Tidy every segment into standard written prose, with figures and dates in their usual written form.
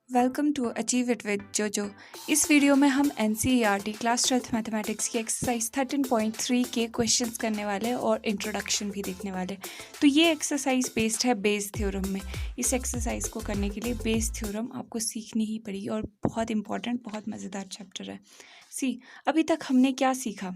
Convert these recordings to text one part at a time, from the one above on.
Welcome to achieve it with JoJo. इस video में हम NCERT क्लास 12th मैथमेटिक्स की एक्सरसाइज 13.3 के क्वेश्चंस करने वाले और इंट्रोडक्शन भी देखने वाले। तो ये एक्सरसाइज बेस्ड है बेस थ्योरम में। इस एक्सरसाइज को करने के लिए बेस थ्योरम आपको सीखनी ही पड़ेगी और बहुत इंपॉर्टेंट, बहुत मज़ेदार चैप्टर है। अभी तक हमने क्या सीखा?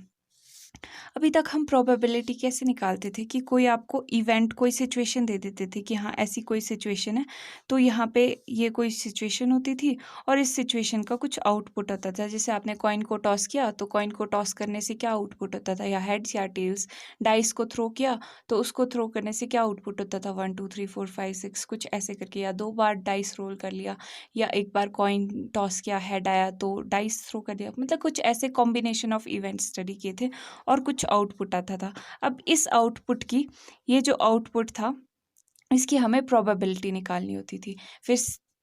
अभी तक हम प्रोबेबिलिटी कैसे निकालते थे कि कोई आपको इवेंट, कोई सिचुएशन दे देते थे कि हाँ ऐसी कोई सिचुएशन है, तो यहाँ पे ये कोई सिचुएशन होती थी और इस सिचुएशन का कुछ आउटपुट होता था। जैसे आपने कॉइन को टॉस किया तो कॉइन को टॉस करने से क्या आउटपुट होता था, या हेड्स या टेल्स। डाइस को थ्रो किया तो उसको थ्रो करने से क्या आउटपुट होता था, 1 2 3 4 5 6 कुछ ऐसे करके, या 2 बार डाइस रोल कर लिया, या एक बार कॉइन टॉस किया, हेड आया तो डाइस थ्रो कर दिया। मतलब कुछ ऐसे कॉम्बिनेशन ऑफ इवेंट स्टडी किए थे और कुछ आउटपुट आता था। अब इस आउटपुट की, ये जो आउटपुट था इसकी हमें प्रोबेबिलिटी निकालनी होती थी। फिर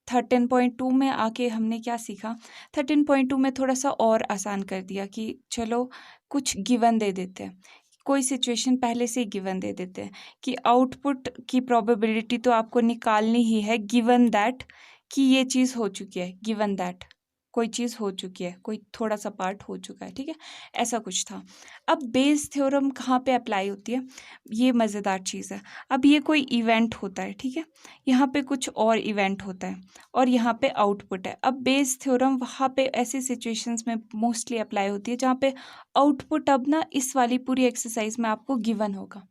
13.2 में आके हमने क्या सीखा? 13.2 में थोड़ा सा और आसान कर दिया कि चलो कुछ गिवन दे देते हैं, कोई सिचुएशन पहले से ही गिवन दे देते हैं कि आउटपुट की प्रोबेबिलिटी तो आपको निकालनी ही है, गिवन दैट कि ये चीज़ हो चुकी है, गिवन दैट कोई चीज़ हो चुकी है, कोई थोड़ा सा पार्ट हो चुका है, ठीक है, ऐसा कुछ था। अब बेस थ्योरम कहाँ पे अप्लाई होती है, ये मज़ेदार चीज़ है। अब ये कोई इवेंट होता है, ठीक है, यहाँ पे कुछ और इवेंट होता है और यहाँ पे आउटपुट है। अब बेस थ्योरम वहाँ पे ऐसी सिचुएशंस में मोस्टली अप्लाई होती है जहाँ पे आउटपुट अब ना इस वाली पूरी एक्सरसाइज में आपको गिवन होगा।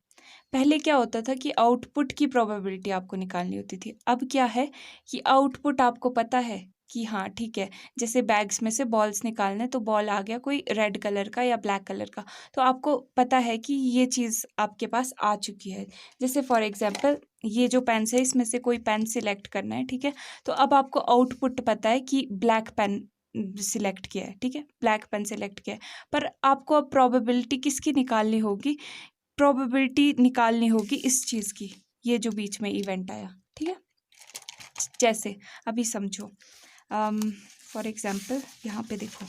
पहले क्या होता था कि आउटपुट की प्रोबेबिलिटी आपको निकालनी होती थी। अब क्या है कि आउटपुट आपको पता है कि हाँ ठीक है, जैसे बैग्स में से बॉल्स निकालने, तो बॉल आ गया कोई रेड कलर का या ब्लैक कलर का, तो आपको पता है कि ये चीज़ आपके पास आ चुकी है। जैसे फॉर एग्जांपल ये जो पेन है, इसमें से कोई पेन सिलेक्ट करना है, ठीक है, तो अब आपको आउटपुट पता है कि ब्लैक पेन सिलेक्ट किया है, ठीक है, ब्लैक पेन सिलेक्ट किया है। पर आपको अब प्रोबेबिलिटी किसकी निकालनी होगी? प्रोबेबिलिटी निकालनी होगी इस चीज़ की, ये जो बीच में इवेंट आया, ठीक है। जैसे अभी समझो, फॉर एग्जांपल यहाँ पे देखो,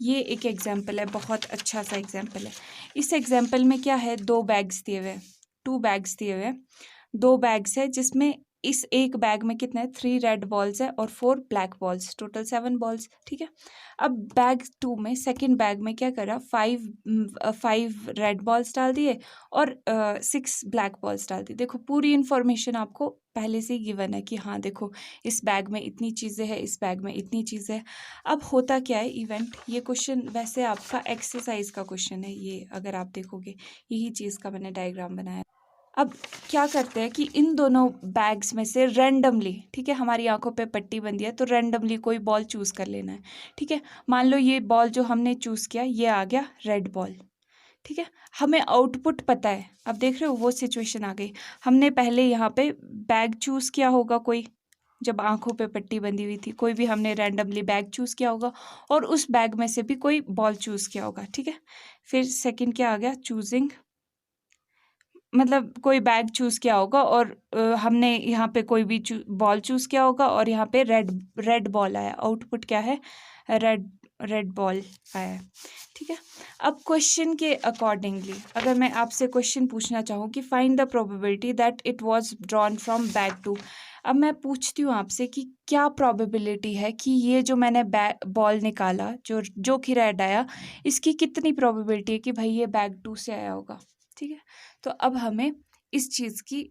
ये एक एग्जांपल है, बहुत अच्छा सा एग्जांपल है। इस एग्जांपल में क्या है, 2 बैग्स दिए हुए हैं, 2 बैग्स दिए हुए हैं, 2 बैग्स है जिसमें इस एक बैग में कितने हैं, 3 रेड बॉल्स है और 4 ब्लैक बॉल्स, टोटल 7 बॉल्स, ठीक है। अब बैग 2 में, सेकंड बैग में क्या करा, 5 रेड बॉल्स डाल दिए और 6 ब्लैक बॉल्स डाल दी। देखो पूरी इन्फॉर्मेशन आपको पहले से ही गिवन है कि हाँ देखो इस बैग में इतनी चीज़ें हैं, इस बैग में इतनी चीज़ें हैं। अब होता क्या है इवेंट, ये क्वेश्चन वैसे आपका एक्सरसाइज का क्वेश्चन है, ये अगर आप देखोगे यही चीज़ का मैंने डायग्राम बनाया। अब क्या करते हैं कि इन दोनों बैग्स में से रैंडमली, ठीक है, हमारी आंखों पे पट्टी बंधी है तो रैंडमली कोई बॉल चूज़ कर लेना है, ठीक है। मान लो ये बॉल जो हमने चूज़ किया ये आ गया रेड बॉल, ठीक है। हमें आउटपुट पता है, अब देख रहे हो वो सिचुएशन आ गई। हमने पहले यहाँ पे बैग चूज़ किया होगा, कोई जब आंखों पे पट्टी बंधी हुई थी, कोई भी हमने रैंडमली बैग चूज़ किया होगा और उस बैग में से भी कोई बॉल चूज़ किया होगा, ठीक है। फिर सेकंड क्या आ गया, चूजिंग, मतलब कोई बैग चूज़ किया होगा और हमने यहाँ पे कोई भी बॉल चूज़ किया होगा और यहाँ पे रेड बॉल आया, आउटपुट क्या है, रेड बॉल आया है, ठीक है। अब क्वेश्चन के अकॉर्डिंगली अगर मैं आपसे क्वेश्चन पूछना चाहूँ कि find the probability that it was drawn from bag 2, अब मैं पूछती हूँ आपसे कि क्या प्रोबेबिलिटी है कि ये जो मैंने बॉल निकाला, जो कि रेड आया, इसकी कितनी प्रोबेबिलिटी है कि भाई ये बैग 2 से आया होगा, ठीक है। तो अब हमें इस चीज़ की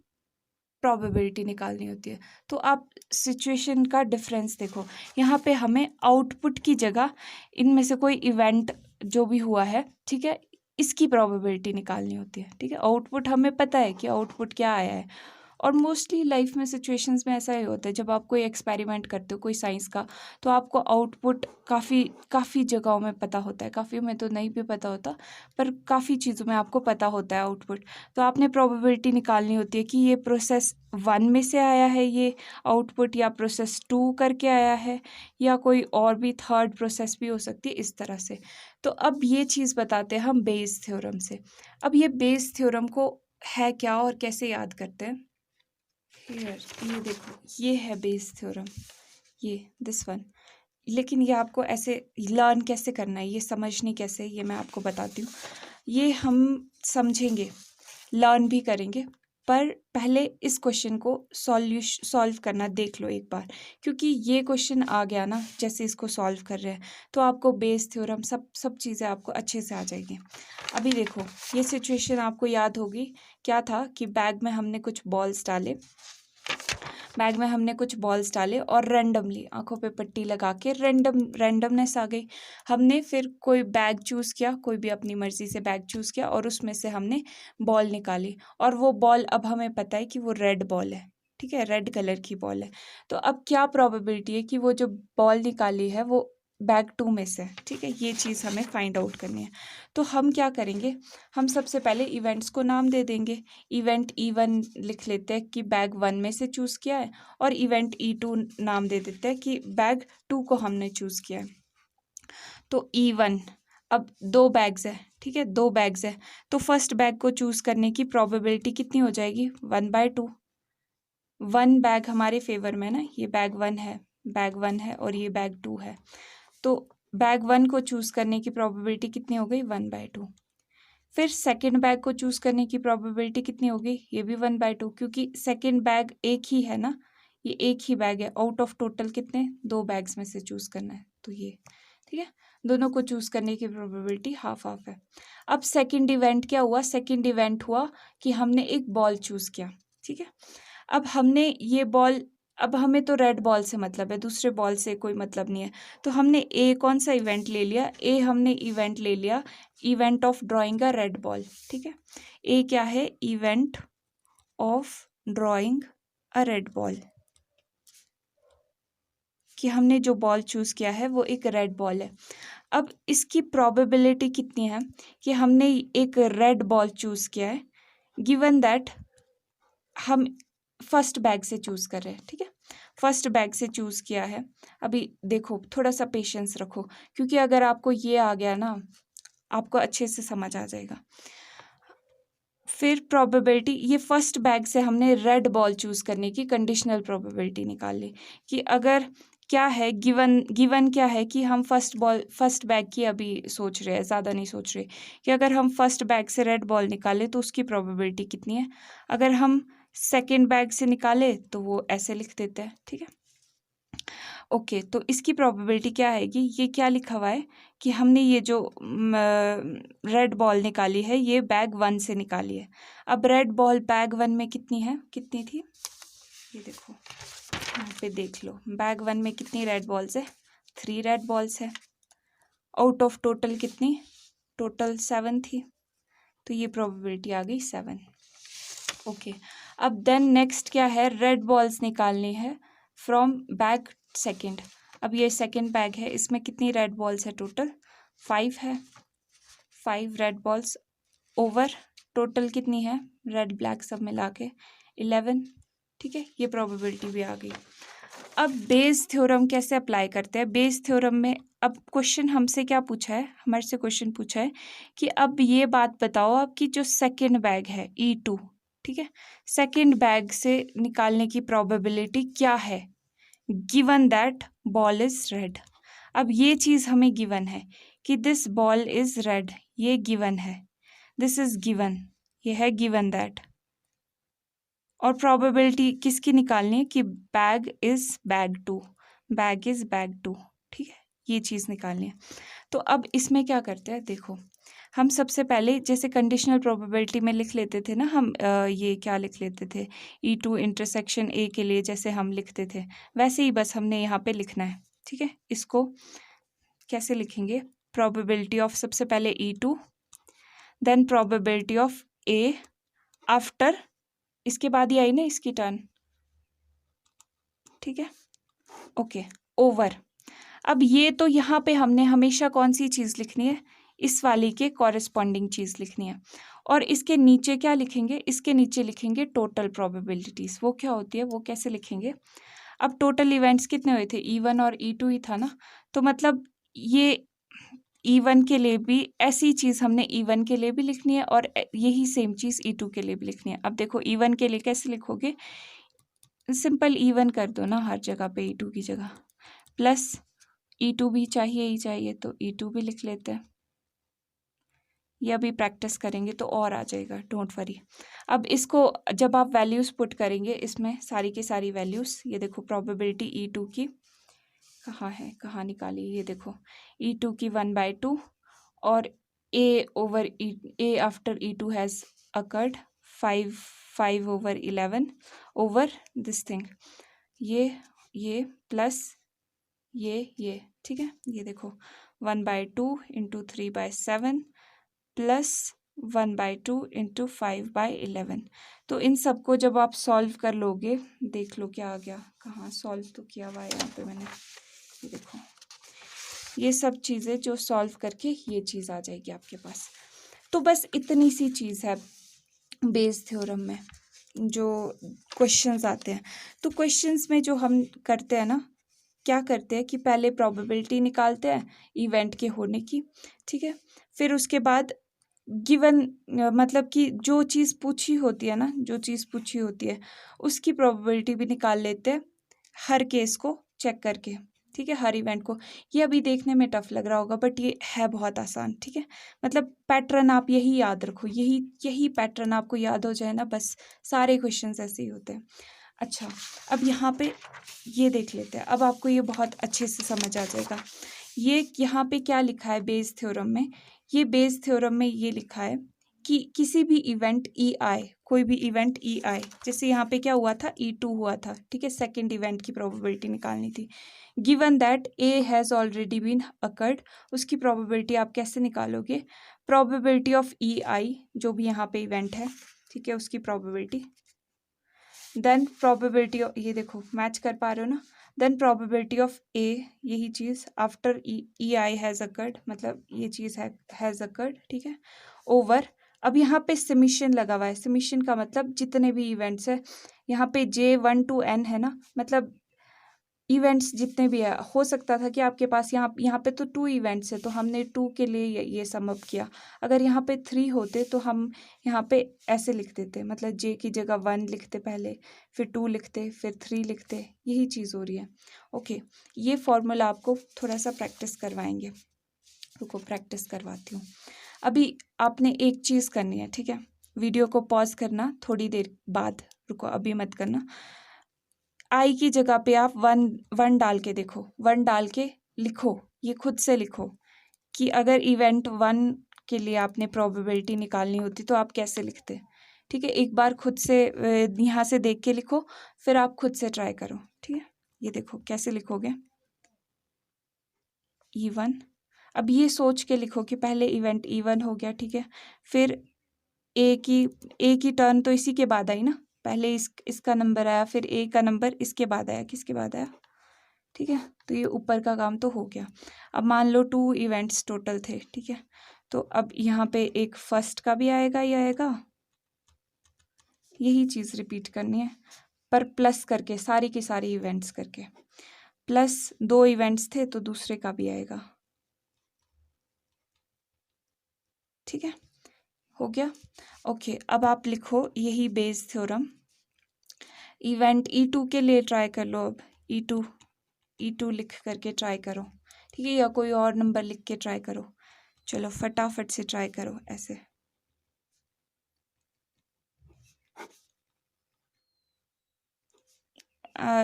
प्रोबेबिलिटी निकालनी होती है। तो आप सिचुएशन का डिफरेंस देखो, यहाँ पे हमें आउटपुट की जगह इनमें से कोई इवेंट जो भी हुआ है, ठीक है, इसकी प्रोबेबिलिटी निकालनी होती है, ठीक है। आउटपुट हमें पता है कि आउटपुट क्या आया है, और मोस्टली लाइफ में सिचुएशंस में ऐसा ही होता है, जब आप कोई एक्सपेरिमेंट करते हो कोई साइंस का, तो आपको आउटपुट काफ़ी जगहों में पता होता है, काफ़ी में तो नहीं भी पता होता, पर काफ़ी चीज़ों में आपको पता होता है आउटपुट। तो आपने प्रोबेबिलिटी निकालनी होती है कि ये प्रोसेस 1 में से आया है ये आउटपुट, या प्रोसेस 2 करके आया है, या कोई और भी थर्ड प्रोसेस भी हो सकती है, इस तरह से। तो अब ये चीज़ बताते हैं हम बेस थ्योरम से। अब ये बेस थ्योरम को है क्या और कैसे याद करते हैं, ये देखो ये है बेस थ्योरम, ये दिस वन। लेकिन ये आपको ऐसे लर्न कैसे करना है, ये समझनी कैसे, ये मैं आपको बताती हूँ। ये हम समझेंगे, लर्न भी करेंगे, पर पहले इस क्वेश्चन को सॉल्व करना देख लो एक बार, क्योंकि ये क्वेश्चन आ गया ना, जैसे इसको सॉल्व कर रहे हैं तो आपको बेस थ्योरम सब चीज़ें आपको अच्छे से आ जाएगी। अभी देखो, ये सिचुएशन आपको याद होगी, क्या था कि बैग में हमने कुछ बॉल्स डाले और रैंडमली आंखों पे पट्टी लगा के रैंडमनेस आ गई। हमने फिर कोई बैग चूज़ किया, कोई भी अपनी मर्जी से बैग चूज़ किया और उसमें से हमने बॉल निकाली, और वो बॉल अब हमें पता है कि वो रेड बॉल है, ठीक है, रेड कलर की बॉल है। तो अब क्या प्रोबेबिलिटी है कि वो जो बॉल निकाली है वो बैग 2 में से, ठीक है, ये चीज़ हमें फाइंड आउट करनी है। तो हम क्या करेंगे, हम सबसे पहले इवेंट्स को नाम दे देंगे। इवेंट E1 लिख लेते हैं कि बैग 1 में से चूज़ किया है, और इवेंट E2 नाम दे देते हैं कि बैग 2 को हमने चूज़ किया है। तो E1, अब 2 बैग्स है, ठीक है, 2 बैग्स है, तो फर्स्ट बैग को चूज़ करने की प्रोबेबिलिटी कितनी हो जाएगी, 1/2। 1 बैग हमारे फेवर में ना, ये बैग 1 है और ये बैग 2 है, तो बैग 1 को चूज़ करने की प्रोबेबिलिटी कितनी हो गई, 1/2। फिर सेकंड बैग को चूज़ करने की प्रोबेबिलिटी कितनी होगी, ये भी 1/2, क्योंकि सेकंड बैग एक ही है ना, ये एक ही बैग है, आउट ऑफ टोटल कितने, 2 बैग्स में से चूज़ करना है, तो ये, ठीक है, दोनों को चूज़ करने की प्रोबेबिलिटी हाफ हाफ है। अब सेकंड इवेंट क्या हुआ, सेकंड इवेंट हुआ कि हमने एक बॉल चूज़ किया, ठीक है, अब हमने ये बॉल, अब हमें तो रेड बॉल से मतलब है, दूसरे बॉल से कोई मतलब नहीं है, तो हमने कौन सा इवेंट ले लिया, हमने इवेंट ले लिया, event of drawing a red ball, ठीक है, क्या है, event of drawing a red ball, कि हमने जो बॉल चूज़ किया है वो एक रेड बॉल है। अब इसकी प्रोबेबिलिटी कितनी है कि हमने एक रेड बॉल चूज़ किया है, गिवन दैट हम फर्स्ट बैग से चूज़ कर रहे हैं, ठीक है, फर्स्ट बैग से चूज़ किया है। अभी देखो, थोड़ा सा पेशेंस रखो, क्योंकि अगर आपको ये आ गया ना, आपको अच्छे से समझ आ जाएगा। फिर प्रोबेबिलिटी, ये फर्स्ट बैग से हमने रेड बॉल चूज़ करने की कंडीशनल प्रोबेबिलिटी निकाल ली, कि अगर क्या है, गिवन क्या है कि हम फर्स्ट बैग की अभी सोच रहे हैं, ज़्यादा नहीं सोच रहे, कि अगर हम फर्स्ट बैग से रेड बॉल निकालें तो उसकी प्रोबेबिलिटी कितनी है, अगर हम सेकेंड बैग से निकाले तो वो ऐसे लिख देते हैं, ठीक है, ओके। तो इसकी प्रोबेबिलिटी क्या आएगी, ये क्या लिखा हुआ है कि हमने ये जो रेड बॉल निकाली है ये बैग 1 से निकाली है। अब रेड बॉल बैग 1 में कितनी थी, ये देखो यहाँ पे देख लो, बैग 1 में कितनी रेड बॉल्स है, 3 रेड बॉल्स है, आउट ऑफ टोटल कितनी, टोटल 7 थी, तो ये प्रोबेबिलिटी आ गई 7, ओके। अब देन नेक्स्ट क्या है, रेड बॉल्स निकालनी है फ्रॉम बैग सेकंड। अब ये सेकंड बैग है, इसमें कितनी रेड बॉल्स है, टोटल 5 है, 5 रेड बॉल्स ओवर टोटल कितनी है, रेड ब्लैक सब मिला के 11, ठीक है, ये प्रोबेबिलिटी भी आ गई। अब बेस थ्योरम कैसे अप्लाई करते हैं, बेस थ्योरम में अब क्वेश्चन हमसे क्या पूछा है, हमारे से क्वेश्चन पूछा है कि अब ये बात बताओ आपकी जो सेकंड बैग है E2, ठीक है, सेकंड बैग से निकालने की प्रोबेबिलिटी क्या है, given that ball is red. अब ये चीज़ हमें गिवन है कि दिस बॉल इज रेड, ये गिवन है, दिस इज गिवन, ये है गिवन दैट, और प्रोबेबिलिटी किसकी निकालनी है कि bag is bag 2, bag is bag 2, ठीक है, ये चीज़ निकालनी है। तो अब इसमें क्या करते हैं, देखो हम सबसे पहले जैसे कंडीशनल प्रोबेबिलिटी में लिख लेते थे ना, हम ये क्या लिख लेते थे, E2 इंटरसेक्शन A के लिए जैसे हम लिखते थे, वैसे ही बस हमने यहाँ पे लिखना है, ठीक है। इसको कैसे लिखेंगे, प्रोबेबिलिटी ऑफ सबसे पहले E2, then probability of A, after इसके बाद ही आई ना इसकी टर्न, ठीक है, ओके, ओवर। अब ये तो यहाँ पे हमने हमेशा कौन सी चीज़ लिखनी है, इस वाली के कॉरेस्पॉन्डिंग चीज़ लिखनी है, और इसके नीचे क्या लिखेंगे, इसके नीचे लिखेंगे टोटल प्रोबेबिलिटीज़, वो क्या होती है, वो कैसे लिखेंगे, अब टोटल इवेंट्स कितने हुए थे, E1 और E2 ही था ना, तो मतलब ये E1 के लिए भी ऐसी चीज़ हमने E1 के लिए भी लिखनी है और यही सेम चीज़ E2 के लिए भी लिखनी है। अब देखो E1 के लिए कैसे लिखोगे, सिंपल E1 कर दो ना हर जगह पे E2 की जगह, प्लस E2 भी चाहिए ही चाहिए तो E2 भी लिख लेते हैं, ये अभी प्रैक्टिस करेंगे तो और आ जाएगा, डोंट वरी। अब इसको जब आप वैल्यूज़ पुट करेंगे इसमें सारी की सारी वैल्यूज़, ये देखो प्रोबेबिलिटी E2 की कहाँ है, कहाँ निकाली, ये देखो E2 की 1/2 और A after E2 has occurred 5/11 over this thing, ये प्लस ये, ठीक है। ये देखो 1/2 इंटू 3/7 प्लस 1/2 इंटू 5/11। तो इन सबको जब आप सॉल्व कर लोगे, देख लो क्या आ गया, कहाँ सॉल्व तो किया हुआ है यहाँ पे मैंने, ये देखो ये सब चीज़ें जो सॉल्व करके ये चीज़ आ जाएगी आपके पास। तो बस इतनी सी चीज़ है बेस थ्योरम में जो क्वेश्चंस आते हैं। तो क्वेश्चंस में जो हम करते हैं ना, क्या करते हैं कि पहले प्रोबेबिलिटी निकालते हैं इवेंट के होने की, ठीक है। फिर उसके बाद गिवन मतलब कि जो चीज़ पूछी होती है ना, जो चीज़ पूछी होती है उसकी प्रोबेबिलिटी भी निकाल लेते हैं हर केस को चेक करके, ठीक है, हर इवेंट को। ये अभी देखने में टफ लग रहा होगा बट ये है बहुत आसान, ठीक है। मतलब पैटर्न आप यही याद रखो, यही पैटर्न आपको याद हो जाए ना, बस सारे क्वेश्चंस ऐसे ही होते हैं। अच्छा, अब यहाँ पे ये देख लेते हैं, अब आपको ये बहुत अच्छे से समझ आ जाएगा। ये यहाँ पे क्या लिखा है बेस थ्योरम में, ये बेस थ्योरम में ये लिखा है कि किसी भी इवेंट E आई, कोई भी इवेंट E आई, जैसे यहाँ पे क्या हुआ था E2 हुआ था, ठीक है, सेकेंड इवेंट की प्रोबेबिलिटी निकालनी थी। Given that A has already been occurred, उसकी प्रोबेबिलिटी आप कैसे निकालोगे, प्रोबेबिलिटी ऑफ E आई जो भी यहाँ पे इवेंट है, ठीक है, उसकी प्रोबेबिलिटी, देन प्रोबेबिलिटी, ये देखो मैच कर पा रहे हो ना, देन प्रोबेबिलिटी ऑफ ए, यही चीज़ after E I has occurred, मतलब ये चीज़ हैज़ अकर्ड, ठीक है, ओवर। अब यहाँ पे समीशन लगा हुआ है, समीशन का मतलब जितने भी इवेंट्स है, यहाँ पे J1 to N है ना, मतलब इवेंट्स जितने भी है, हो सकता था कि आपके पास यहाँ पे तो 2 इवेंट्स है तो हमने 2 के लिए ये सम अप किया। अगर यहाँ पे 3 होते तो हम यहाँ पे ऐसे लिख देते, मतलब J की जगह 1 लिखते पहले, फिर 2 लिखते, फिर 3 लिखते, यही चीज़ हो रही है। ओके, ये फॉर्मूला आपको थोड़ा सा प्रैक्टिस करवाएंगे, रुको प्रैक्टिस करवाती हूँ। अभी आपने एक चीज़ करनी है, ठीक है, वीडियो को पॉज करना थोड़ी देर बाद, रुको अभी मत करना। आई की जगह पे आप वन डाल के देखो, वन डाल के लिखो, ये खुद से लिखो कि अगर इवेंट 1 के लिए आपने प्रोबेबिलिटी निकालनी होती तो आप कैसे लिखते, ठीक है। एक बार खुद से यहाँ से देख के लिखो, फिर आप खुद से ट्राई करो, ठीक है। ये देखो कैसे लिखोगे E1। अब ये सोच के लिखो कि पहले इवेंट E1 हो गया, ठीक है, फिर ए की टर्न तो इसी के बाद आई ना, पहले इसका नंबर आया, फिर ए का नंबर इसके बाद आया, किसके बाद आया, ठीक है। तो ये ऊपर का काम तो हो गया। अब मान लो 2 इवेंट्स टोटल थे, ठीक है, तो अब यहाँ पे एक फर्स्ट का भी आएगा, ये आएगा, यही चीज़ रिपीट करनी है पर प्लस करके, सारी की सारी इवेंट्स करके, प्लस 2 इवेंट्स थे तो दूसरे का भी आएगा, ठीक है, हो गया। ओके, अब आप लिखो यही बेस थ्योरम, इवेंट E2 के लिए ट्राई कर लो। अब E2 लिख करके ट्राई करो, ठीक है, या कोई और नंबर लिख के ट्राई करो, चलो फटाफट से ट्राई करो ऐसे।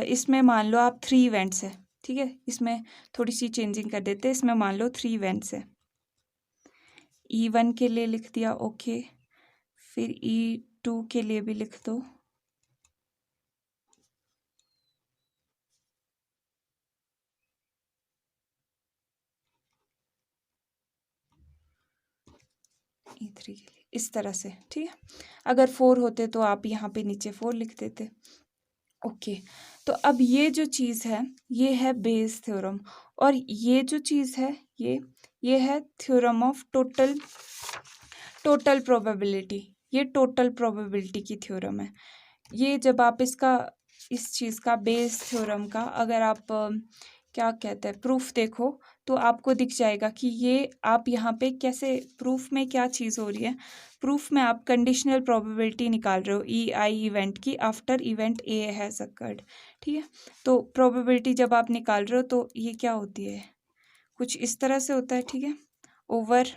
इसमें मान लो आप 3 इवेंट्स है, ठीक है, इसमें थोड़ी सी चेंजिंग कर देते हैं, इसमें मान लो 3 इवेंट्स है। E1 के लिए लिख दिया, ओके, फिर E2 के लिए भी लिख दो, E3 के लिए इस तरह से, ठीक है। अगर 4 होते तो आप यहाँ पे नीचे 4 लिख देते। ओके, तो अब ये जो चीज़ है ये है बेस थ्योरम, और ये जो चीज़ है ये है थ्योरम ऑफ टोटल प्रोबेबिलिटी, ये टोटल प्रोबेबिलिटी की थ्योरम है। ये जब आप इस चीज़ का बेस थ्योरम का अगर आप क्या कहते हैं प्रूफ देखो तो आपको दिख जाएगा कि ये आप यहाँ पे कैसे प्रूफ में क्या चीज़ हो रही है। प्रूफ में आप कंडीशनल प्रोबेबिलिटी निकाल रहे हो ई आई इवेंट की after event A has occurred, ठीक है। तो प्रोबेबिलिटी जब आप निकाल रहे हो तो ये क्या होती है, कुछ इस तरह से होता है, ठीक है, ओवर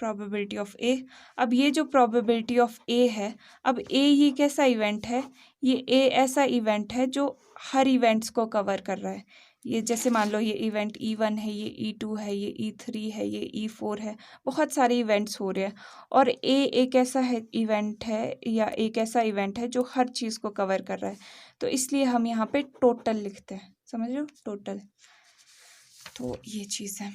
प्रोबेबिलिटी ऑफ ए। अब ये जो प्रोबेबिलिटी ऑफ ए है, अब ए ये कैसा इवेंट है, ये ए ऐसा इवेंट है जो हर इवेंट्स को कवर कर रहा है। ये जैसे मान लो ये इवेंट E1 है, ये E2 है, ये E3 है, ये E4 है, बहुत सारे इवेंट्स हो रहे हैं। और ए एक ऐसा है इवेंट है, या एक ऐसा इवेंट है जो हर चीज़ को कवर कर रहा है। तो इसलिए हम यहाँ पे टोटल लिखते हैं, समझ रहे हो, टोटल। तो ये चीज़ है,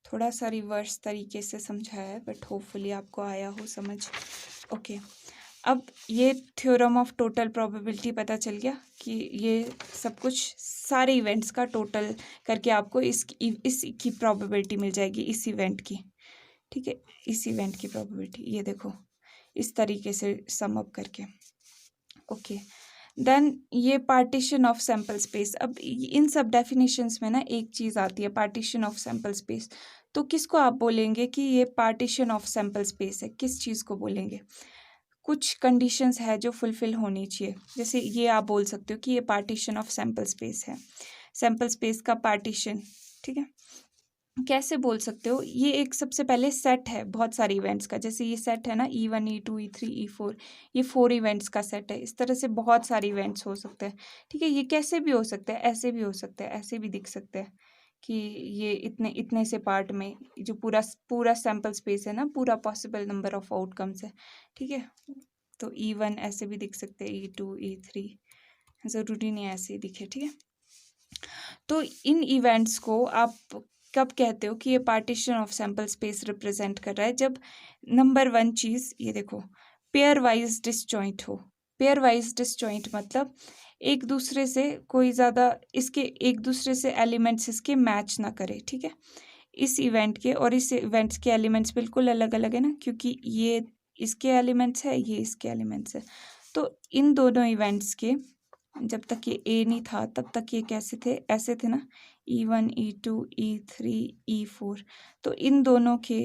थोड़ा सा रिवर्स तरीके से समझाया है, बट होपफुली आपको आया हो समझ। ओके, अब ये थ्योरम ऑफ टोटल प्रोबेबिलिटी पता चल गया कि ये सब कुछ सारे इवेंट्स का टोटल करके आपको इस की प्रोबेबिलिटी मिल जाएगी, इस इवेंट की, ठीक है, इस इवेंट की प्रोबेबिलिटी। ये देखो इस तरीके से सम अप करके। ओके, देन ये पार्टीशन ऑफ सैम्पल स्पेस। अब इन सब डेफिनेशंस में ना एक चीज़ आती है, पार्टीशन ऑफ सैम्पल स्पेस। तो किसको आप बोलेंगे कि ये पार्टीशन ऑफ सैम्पल स्पेस है, किस चीज़ को बोलेंगे? कुछ कंडीशंस है जो फुलफिल होनी चाहिए। जैसे ये आप बोल सकते हो कि ये पार्टीशन ऑफ सैम्पल स्पेस है, सैम्पल स्पेस का पार्टीशन, ठीक है। कैसे बोल सकते हो? ये एक सबसे पहले सेट है बहुत सारे इवेंट्स का, जैसे ये सेट है ना E1 E2 E3 E4, ये 4 इवेंट्स का सेट है। इस तरह से बहुत सारे इवेंट्स हो सकते हैं, ठीक है। ये कैसे भी हो सकते हैं, ऐसे भी हो सकते हैं, ऐसे भी दिख सकते हैं कि ये इतने इतने से पार्ट में जो पूरा पूरा सैम्पल स्पेस है ना, पूरा पॉसिबल नंबर ऑफ आउटकम्स है, ठीक है। तो E1 ऐसे भी दिख सकते हैं, E2 E3, ज़रूरी नहीं ऐसे ही दिखे, ठीक है। तो इन इवेंट्स को आप कब कहते हो कि ये partition of sample space represent कर रहा है? जब नंबर 1 चीज़, ये देखो, पेयर वाइज डिसजॉइंट हो। पेयर वाइज डिसजॉइंट मतलब एक दूसरे से कोई ज़्यादा इसके एक दूसरे से एलिमेंट्स इसके मैच ना करे, ठीक है। इस इवेंट के और इस इवेंट्स के एलिमेंट्स बिल्कुल अलग अलग है ना, क्योंकि ये इसके एलिमेंट्स है, ये इसके एलिमेंट्स है। तो इन दोनों इवेंट्स के, जब तक ये ए नहीं था तब तक ये कैसे थे, ऐसे थे ना, E1 E2 E3 E4। तो इन दोनों के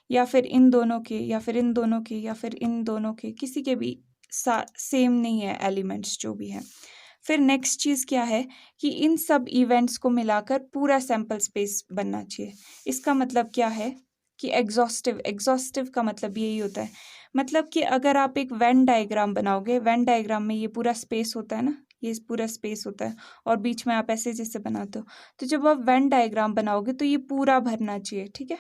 या फिर इन दोनों के या फिर इन दोनों के या फिर इन दोनों के किसी के भी सेम नहीं है एलिमेंट्स जो भी हैं। फिर नेक्स्ट चीज़ क्या है कि इन सब इवेंट्स को मिलाकर पूरा सैम्पल स्पेस बनना चाहिए। इसका मतलब क्या है कि एग्जॉस्टिव, एग्जॉस्टिव का मतलब यही होता है, मतलब कि अगर आप एक वेन डायग्राम बनाओगे, वेन डायग्राम में ये पूरा स्पेस होता है ना, ये पूरा स्पेस होता है और बीच में आप ऐसे जैसे बनाते हो, तो जब आप वेन डायग्राम बनाओगे तो ये पूरा भरना चाहिए, ठीक है,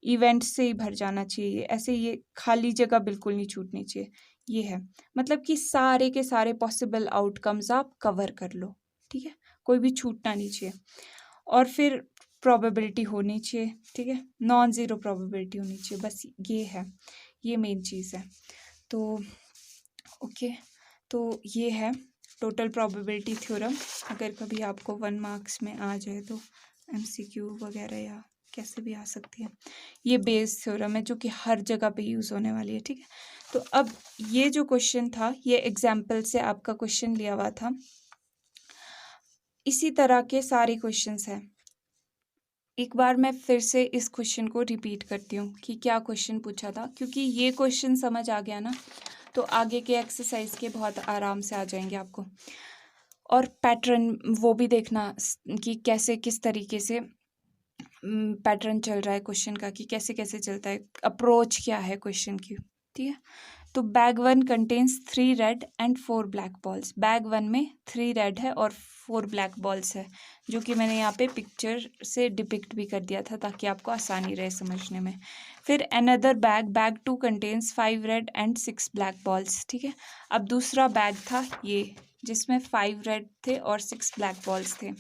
इवेंट से ही भर जाना चाहिए, ऐसे ये खाली जगह बिल्कुल नहीं छूटनी चाहिए। ये है मतलब कि सारे के सारे पॉसिबल आउटकम्स आप कवर कर लो, ठीक है, कोई भी छूटना नहीं चाहिए। और फिर प्रोबेबिलिटी होनी चाहिए, ठीक है, नॉन ज़ीरो प्रोबेबिलिटी होनी चाहिए, बस ये है, ये मेन चीज़ है। तो ओके, तो ये है टोटल प्रोबेबिलिटी थ्योरम। अगर कभी आपको 1 मार्क्स में आ जाए तो MCQ वगैरह या कैसे भी आ सकती है। ये बेस थ्योरम है जो कि हर जगह पे यूज़ होने वाली है, ठीक है। तो अब ये जो क्वेश्चन था ये एग्जाम्पल से आपका क्वेश्चन लिया हुआ था, इसी तरह के सारे क्वेश्चंस हैं। एक बार मैं फिर से इस क्वेश्चन को रिपीट करती हूँ कि क्या क्वेश्चन पूछा था, क्योंकि ये क्वेश्चन समझ आ गया ना तो आगे के एक्सरसाइज के बहुत आराम से आ जाएंगे आपको। और पैटर्न वो भी देखना कि कैसे किस तरीके से पैटर्न चल रहा है क्वेश्चन का, कि कैसे कैसे चलता है, अप्रोच क्या है क्वेश्चन की, ठीक है। तो bag 1 contains 3 red and 4 black balls. Bag 1 में 3 रेड है और 4 ब्लैक बॉल्स है, जो कि मैंने यहाँ पे पिक्चर से डिपिक्ट भी कर दिया था ताकि आपको आसानी रहे समझने में। फिर another bag, bag 2 contains 5 red and 6 black balls, ठीक है। अब दूसरा बैग था ये जिसमें 5 रेड थे और 6 ब्लैक बॉल्स थे।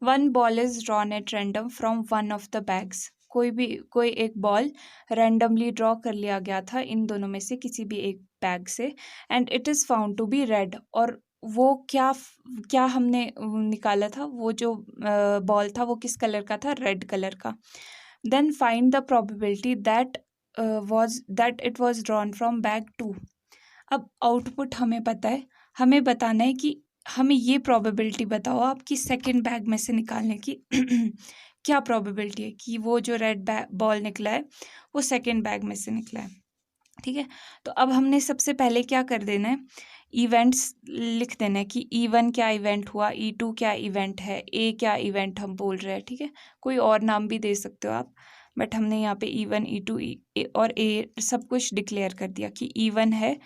1 ball is drawn at random from one of the bags. कोई एक बॉल रैंडमली ड्रॉ कर लिया गया था इन दोनों में से किसी भी एक बैग से, and it is found to be red. और वो क्या हमने निकाला था, वो जो बॉल था वो किस कलर का था, रेड कलर का। Then find the probability that it was drawn from bag 2। अब आउटपुट हमें पता है, हमें बताना है कि हमें ये प्रोबेबिलिटी बताओ आपकी सेकंड बैग में से निकालने की क्या प्रोबेबिलिटी है कि वो जो रेड बॉल निकला है वो सेकंड बैग में से निकला है, ठीक है। तो अब हमने सबसे पहले क्या कर देना है, इवेंट्स लिख देना है कि E1 क्या इवेंट हुआ, E2 क्या इवेंट है, A क्या इवेंट हम बोल रहे हैं, ठीक है। कोई और नाम भी दे सकते हो आप, बट हमने यहाँ पे E1 E2 और A सब कुछ डिक्लेयर कर दिया कि E1 है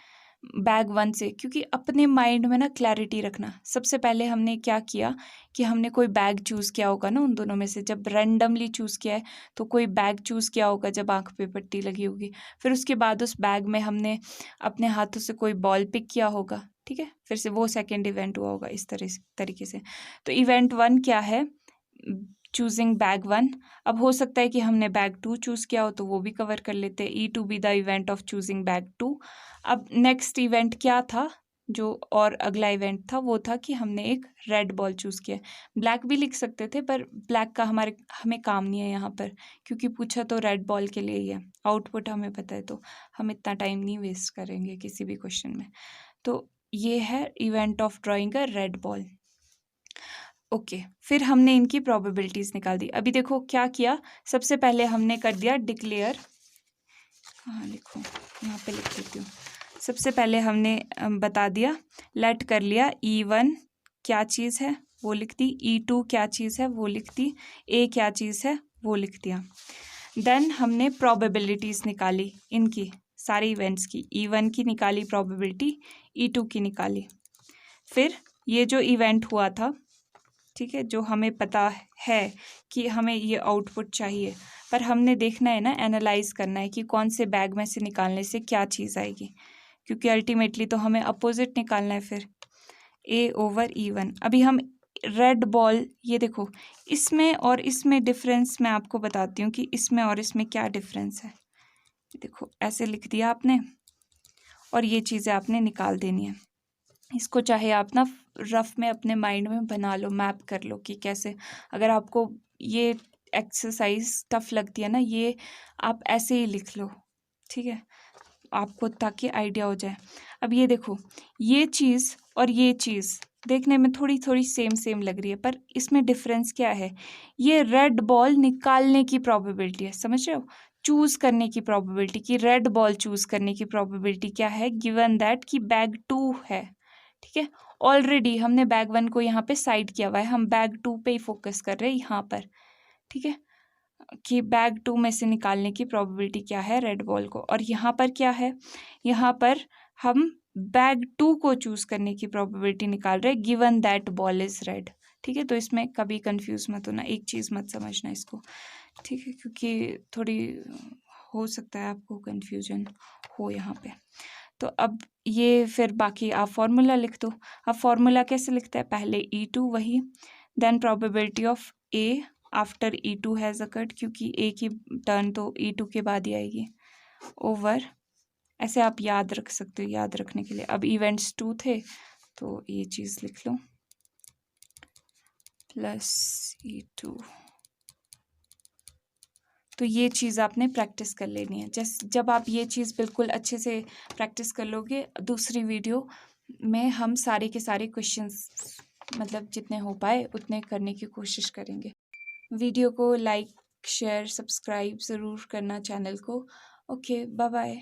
बैग 1 से, क्योंकि अपने माइंड में ना क्लैरिटी रखना। सबसे पहले हमने क्या किया कि हमने कोई बैग चूज़ किया होगा ना उन दोनों में से, जब रैंडमली चूज़ किया है तो कोई बैग चूज़ किया होगा जब आँख पे पट्टी लगी होगी, फिर उसके बाद उस बैग में हमने अपने हाथों से कोई बॉल पिक किया होगा, ठीक है, फिर से वो सेकेंड इवेंट हुआ होगा इस तरीके से। तो इवेंट 1 क्या है, चूजिंग बैग 1। अब हो सकता है कि हमने बैग 2 चूज़ किया हो तो वो भी कवर कर लेते हैं, E2 be the event of choosing bag 2। अब नेक्स्ट इवेंट क्या था जो और अगला इवेंट था, वो था कि हमने एक रेड बॉल चूज़ किया। ब्लैक भी लिख सकते थे पर ब्लैक का हमें काम नहीं है यहाँ पर, क्योंकि पूछा तो रेड बॉल के लिए ही है, आउटपुट हमें पता है, तो हम इतना टाइम नहीं वेस्ट करेंगे किसी भी क्वेश्चन में। तो ये है event of drawing a red ball. Okay, फिर हमने इनकी प्रोबेबिलिटीज़ निकाल दी। अभी देखो क्या किया, सबसे पहले हमने कर दिया डिक्लेयर, हाँ लिखो यहाँ पे लिख देती हूँ। सबसे पहले हमने बता दिया, लेट कर लिया E1 क्या चीज़ है वो लिख दी, E2 क्या चीज़ है वो लिख दी, A क्या चीज़ है वो लिख दिया। देन हमने प्रोबेबिलिटीज़ निकाली इनकी सारे इवेंट्स की, E1 की निकाली प्रोबेबिलिटी, E2 की निकाली। फिर ये जो इवेंट हुआ था, ठीक है, जो हमें पता है कि हमें ये आउटपुट चाहिए, पर हमने देखना है ना, एनालाइज करना है कि कौन से बैग में से निकालने से क्या चीज़ आएगी, क्योंकि अल्टीमेटली तो हमें अपोजिट निकालना है। फिर A/E1। अभी हम रेड बॉल, ये देखो इसमें और इसमें डिफरेंस मैं आपको बताती हूँ कि इसमें और इसमें क्या डिफरेंस है। देखो ऐसे लिख दिया आपने और ये चीज़ें आपने निकाल देनी है। इसको चाहे आप ना रफ में अपने माइंड में बना लो, मैप कर लो कि कैसे, अगर आपको ये एक्सरसाइज टफ लगती है ना, ये आप ऐसे ही लिख लो, ठीक है, आपको ताकि आइडिया हो जाए। अब ये देखो, ये चीज़ और ये चीज़ देखने में थोड़ी थोड़ी सेम लग रही है, पर इसमें डिफरेंस क्या है, ये रेड बॉल निकालने की प्रोबेबिलिटी है, समझ रहे हो, चूज़ करने की प्रोबेबिलिटी, कि रेड बॉल चूज़ करने की प्रोबेबिलिटी क्या है, गिवन दैट कि बैग 2 है, ठीक है। ऑलरेडी हमने बैग 1 को यहाँ पे साइड किया हुआ है, हम बैग 2 पे ही फोकस कर रहे हैं यहाँ पर, ठीक है, कि बैग 2 में से निकालने की प्रोबेबिलिटी क्या है रेड बॉल को। और यहाँ पर क्या है, यहाँ पर हम बैग 2 को चूज़ करने की प्रोबेबिलिटी निकाल रहे हैं, given that ball is red, ठीक है। तो इसमें कभी कंफ्यूज मत होना, एक चीज़ मत समझना इसको, ठीक है, क्योंकि थोड़ी हो सकता है आपको कन्फ्यूजन हो यहाँ पे। तो अब ये फिर बाकी आप फॉर्मूला लिख दो। अब फॉर्मूला कैसे लिखते हैं, पहले E2 वही, then probability of A after E2 has occurred, क्योंकि A की टर्न तो E2 के बाद ही आएगी, ओवर, ऐसे आप याद रख सकते हो, याद रखने के लिए। अब इवेंट्स 2 थे तो ये चीज़ लिख लो, प्लस E2। तो ये चीज़ आपने प्रैक्टिस कर लेनी है। जब आप ये चीज़ बिल्कुल अच्छे से प्रैक्टिस कर लोगे, दूसरी वीडियो में हम सारे के सारे क्वेश्चंस मतलब जितने हो पाए उतने करने की कोशिश करेंगे। वीडियो को लाइक शेयर सब्सक्राइब ज़रूर करना चैनल को। Okay, bye bye.